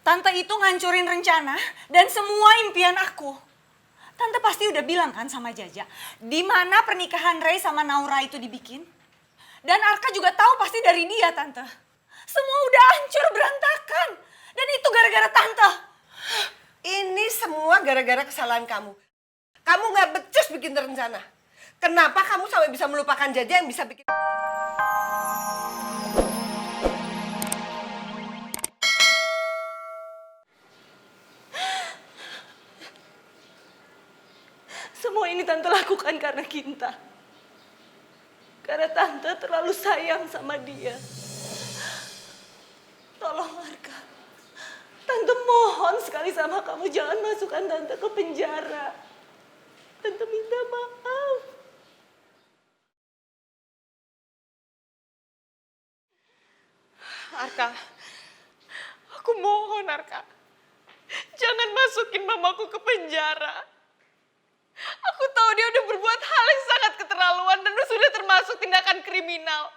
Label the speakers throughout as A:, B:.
A: Tante itu ngancurin rencana dan semua impian aku. Tante pasti udah bilang kan sama Jaja, di mana pernikahan Ray sama Naura itu dibikin. Dan Arka juga tahu pasti dari dia, Tante. Semua udah hancur berantakan. Dan itu gara-gara Tante.
B: Ini semua gara-gara kesalahan kamu. Kamu gak becus bikin rencana. Kenapa kamu sampai bisa melupakan Jaja yang bisa bikin...
C: Semua ini Tante lakukan karena Kinta. Karena Tante terlalu sayang sama dia. Tolong Arka. Tante mohon sekali sama kamu, jangan masukkan Tante ke penjara. Tante minta maaf.
D: Arka, aku mohon Arka. Jangan masukin mamaku ke penjara. Aku tahu dia udah berbuat hal yang sangat keterlaluan dan sudah termasuk tindakan kriminal.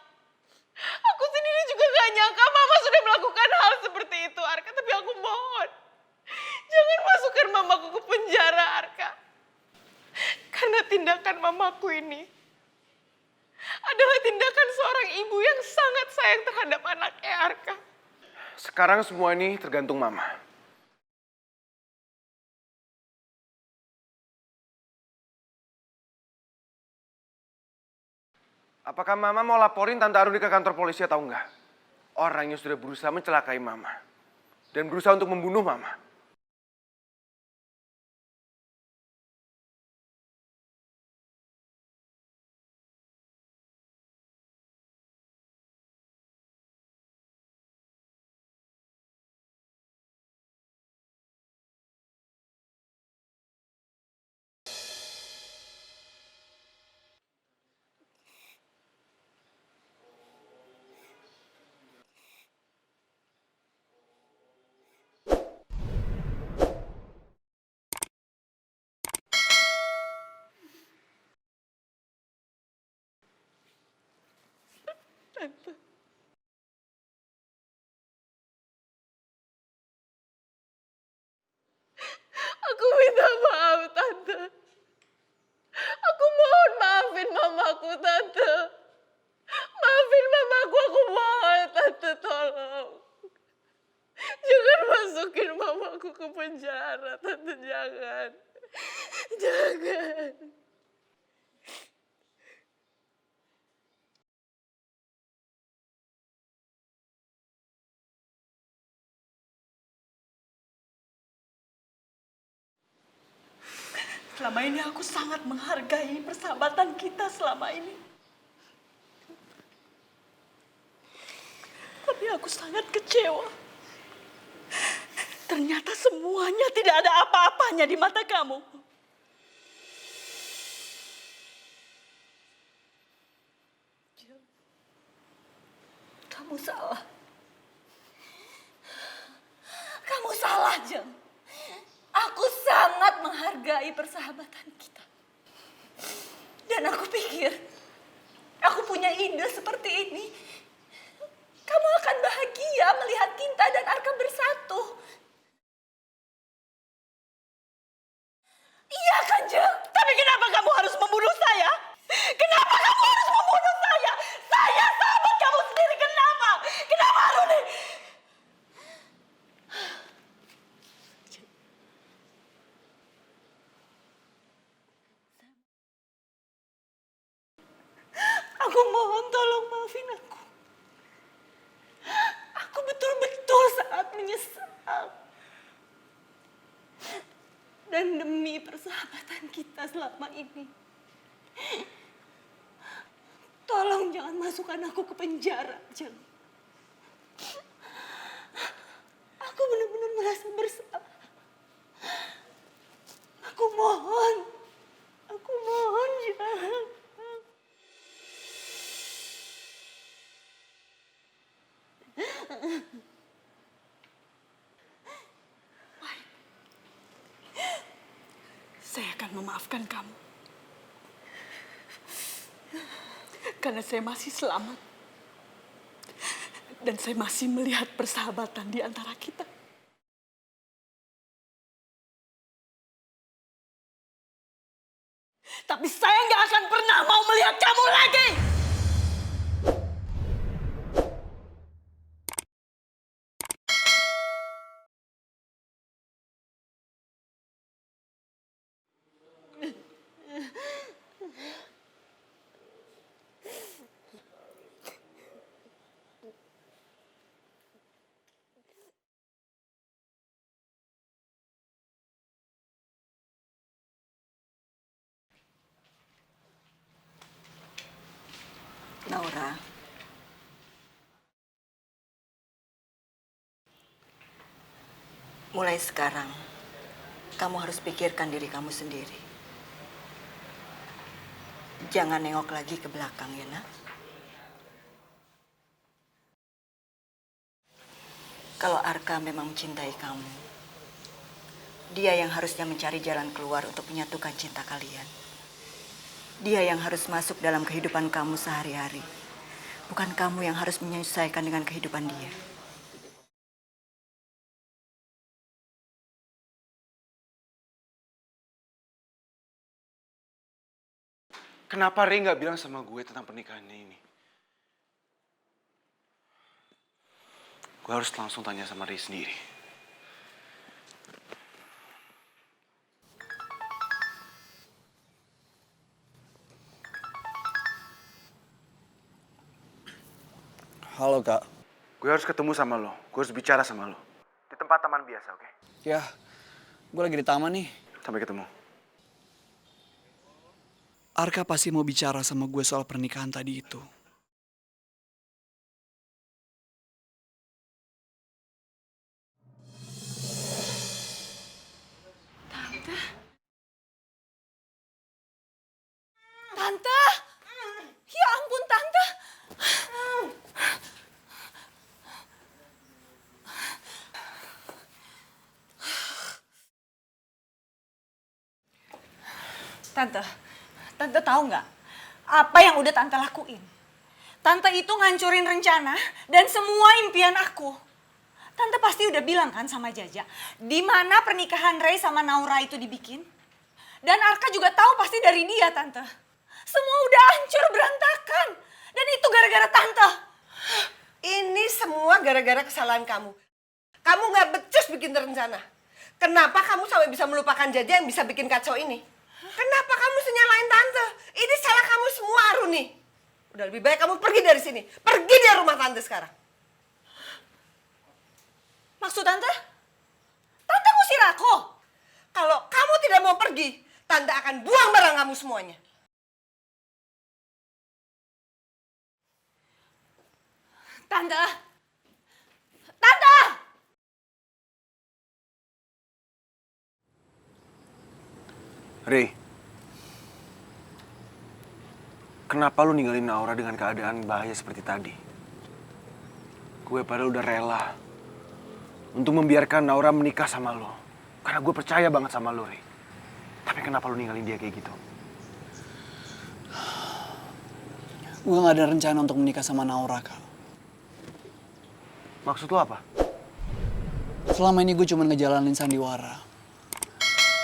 D: Aku sendiri juga gak nyangka mama sudah melakukan hal seperti itu, Arka. Tapi aku mohon, jangan masukkan mamaku ke penjara, Arka. Karena tindakan mamaku ini adalah tindakan seorang ibu yang sangat sayang terhadap anaknya, Arka.
E: Sekarang semua ini tergantung Mama. Apakah Mama mau laporin Tante Aruni ke kantor polisi atau enggak? Orang yang sudah berusaha mencelakai Mama. Dan berusaha untuk membunuh Mama.
D: Tante. Aku minta maaf, Tante. Aku mohon maafin mamaku, Tante. Maafin mamaku, aku mohon, Tante, tolong. Jangan masukin mamaku ke penjara, Tante, jangan. Jangan.
C: Selama ini aku sangat menghargai persahabatan kita selama ini. Tapi aku sangat kecewa. Ternyata semuanya tidak ada apa-apanya di mata kamu. Kamu salah. Kamu salah, Jeng. Aku sangat menghargai persahabatan kita. Dan aku pikir, aku punya ide seperti ini. Kamu akan bahagia melihat Kinta dan Arka bersatu. Iya kan, Jeng? Tapi kenapa kamu harus membunuh saya? Kenapa kamu harus membunuh saya? Saya sahabat kamu sendiri, kenapa? Kenapa, Aruni? Aku mohon tolong maafin aku. Aku betul-betul sangat menyesal. Dan demi persahabatan kita selama ini, tolong jangan masukkan aku ke penjara, Jeng. Aku benar-benar merasa bersalah. Aku mohon, jangan. Saya akan memaafkan kamu. Karena saya masih selamat. Dan saya masih melihat persahabatan di antara kita. Tapi saya nggak akan pernah mau melihat kamu lagi.
F: Naura, mulai sekarang kamu harus pikirkan diri kamu sendiri. Jangan nengok lagi ke belakang ya, nak. Kalau Arka memang mencintai kamu, dia yang harusnya mencari jalan keluar untuk menyatukan cinta kalian. Dia yang harus masuk dalam kehidupan kamu sehari-hari. Bukan kamu yang harus menyesuaikan dengan kehidupan dia.
E: Kenapa Ray nggak bilang sama gue tentang pernikahannya ini? Gue harus langsung tanya sama Ray sendiri.
G: Halo kak.
E: Gue harus ketemu sama lo. Gue harus bicara sama lo. Di tempat taman biasa, oke?
G: Ya, gue lagi di taman nih.
E: Sampai ketemu.
G: Arka pasti mau bicara sama gue soal pernikahan tadi itu.
A: Tante! Ya ampun, Tante! Tante tahu nggak apa yang udah Tante lakuin? Tante itu ngancurin rencana dan semua impian aku. Tante pasti udah bilang kan sama Jaja, di mana pernikahan Ray sama Naura itu dibikin. Dan Arka juga tahu pasti dari dia, Tante. Semua udah hancur berantakan. Dan itu gara-gara Tante.
B: Ini semua gara-gara kesalahan kamu. Kamu nggak becus bikin rencana. Kenapa kamu sampai bisa melupakan Jaja yang bisa bikin kacau ini? Kenapa kamu mesti nyalain Tante? Ini salah kamu semua, Aruni. Udah lebih baik kamu pergi dari sini. Pergi dari rumah Tante sekarang.
A: Maksud Tante? Tante ngusir aku?
B: Kalau kamu tidak mau pergi, Tante akan buang barang kamu semuanya.
A: Tante! Tante!
E: Ray, kenapa lu ninggalin Naura dengan keadaan bahaya seperti tadi? Gue padahal udah rela untuk membiarkan Naura menikah sama lo. Karena gue percaya banget sama lo, Ray. Tapi kenapa lu ninggalin dia kayak gitu?
G: Gue gak ada rencana untuk menikah sama Naura, Kak.
E: Maksud lo apa?
G: Selama ini gue cuma ngejalanin sandiwara.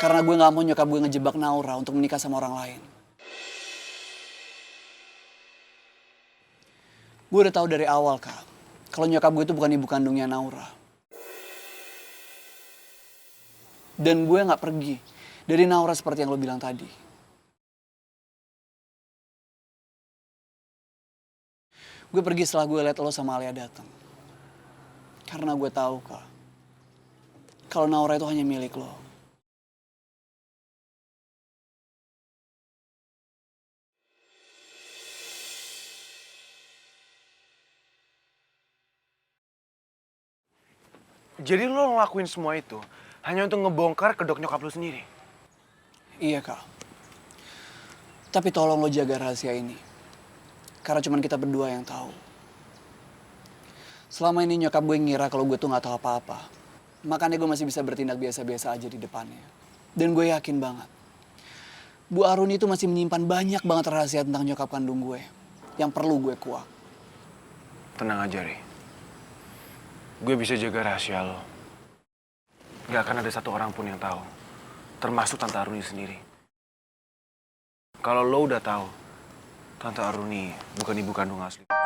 G: Karena gue gak mau nyokap gue ngejebak Naura untuk menikah sama orang lain. Gue udah tahu dari awal, Kak, kalau nyokap gue itu bukan ibu kandungnya Naura. Dan gue gak pergi dari Naura seperti yang lo bilang tadi. Gue pergi setelah gue liat lo sama Alia datang. Karena gue tahu, Kak, kalau Naura itu hanya milik lo.
E: Jadi lo ngelakuin semua itu hanya untuk ngebongkar kedok nyokap lo sendiri?
G: Iya, Kak. Tapi tolong lo jaga rahasia ini. Karena cuma kita berdua yang tahu. Selama ini nyokap gue ngira kalau gue tuh gak tahu apa-apa. Makanya gue masih bisa bertindak biasa-biasa aja di depannya. Dan gue yakin banget, Bu Aruni itu masih menyimpan banyak banget rahasia tentang nyokap kandung gue. Yang perlu gue kuak.
E: Tenang aja, Ray. Gue bisa jaga rahasia lo. Gak akan ada satu orang pun yang tahu. Termasuk Tante Aruni sendiri. kalau lo udah tahu Tante Aruni bukan ibu kandung asli.